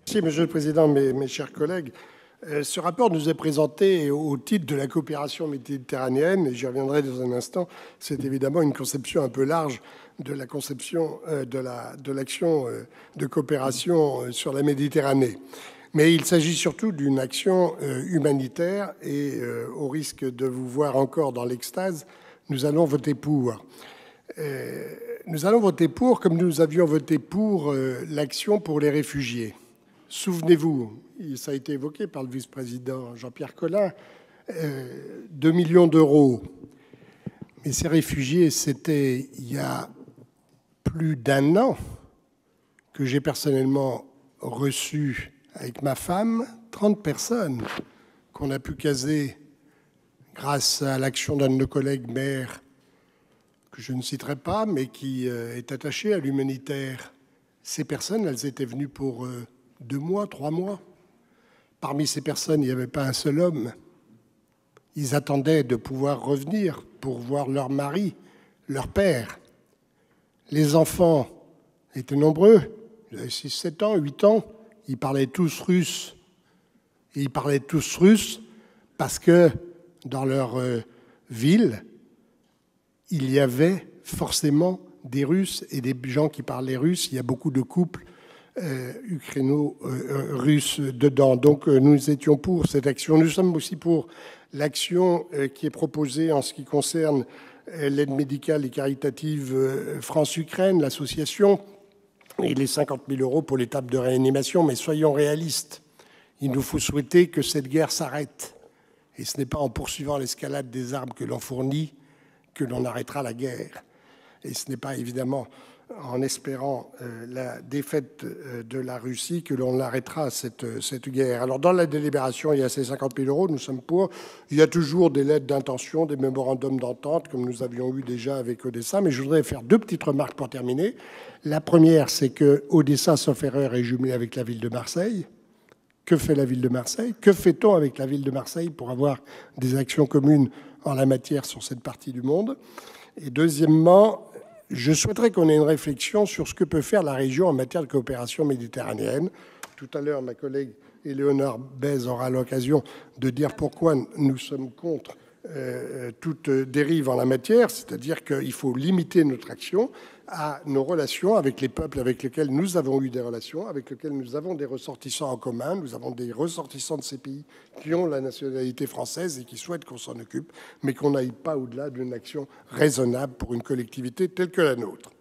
Merci, Monsieur le Président, mes chers collègues. Ce rapport nous est présenté au titre de la coopération méditerranéenne, et j'y reviendrai dans un instant. C'est évidemment une conception un peu large de la conception de l'action de coopération sur la Méditerranée. Mais il s'agit surtout d'une action humanitaire et au risque de vous voir encore dans l'extase, nous allons voter pour. Nous allons voter pour, comme nous avions voté pour l'action pour les réfugiés. Souvenez-vous, ça a été évoqué par le vice-président Jean-Pierre Collin, 2 millions d'euros. Mais ces réfugiés, c'était il y a plus d'un an que j'ai personnellement reçu avec ma femme 30 personnes qu'on a pu caser grâce à l'action d'un de nos collègues maires, que je ne citerai pas, mais qui est attaché à l'humanitaire. Ces personnes, elles étaient venues pour 2 mois, 3 mois. Parmi ces personnes, il n'y avait pas un seul homme. Ils attendaient de pouvoir revenir pour voir leur mari, leur père. Les enfants étaient nombreux, ils avaient 6, 7 ans, 8 ans. Ils parlaient tous russe. Et ils parlaient tous russe parce que dans leur ville, il y avait forcément des Russes et des gens qui parlaient russe. Il y a beaucoup de couples ukraino-russes dedans. Donc nous étions pour cette action. Nous sommes aussi pour l'action qui est proposée en ce qui concerne l'aide médicale et caritative France-Ukraine, l'association, et les 50 000 euros pour l'étape de réanimation. Mais soyons réalistes, il nous faut souhaiter que cette guerre s'arrête. Et ce n'est pas en poursuivant l'escalade des armes que l'on fournit que l'on arrêtera la guerre. Et ce n'est pas évidemment en espérant la défaite de la Russie que l'on arrêtera cette guerre. Alors dans la délibération, il y a ces 50 000 euros, nous sommes pour. Il y a toujours des lettres d'intention, des mémorandums d'entente, comme nous avions eu déjà avec Odessa. Mais je voudrais faire 2 petites remarques pour terminer. La première, c'est que Odessa, sauf erreur, est jumelée avec la ville de Marseille. Que fait la ville de Marseille? Que fait-on avec la ville de Marseille pour avoir des actions communes en la matière sur cette partie du monde? Et deuxièmement, je souhaiterais qu'on ait une réflexion sur ce que peut faire la région en matière de coopération méditerranéenne. Tout à l'heure, ma collègue Éléonore Bèze aura l'occasion de dire pourquoi nous sommes contre toute dérive en la matière, c'est-à-dire qu'il faut limiter notre action à nos relations avec les peuples avec lesquels nous avons eu des relations, avec lesquels nous avons des ressortissants en commun. Nous avons des ressortissants de ces pays qui ont la nationalité française et qui souhaitent qu'on s'en occupe, mais qu'on n'aille pas au-delà d'une action raisonnable pour une collectivité telle que la nôtre.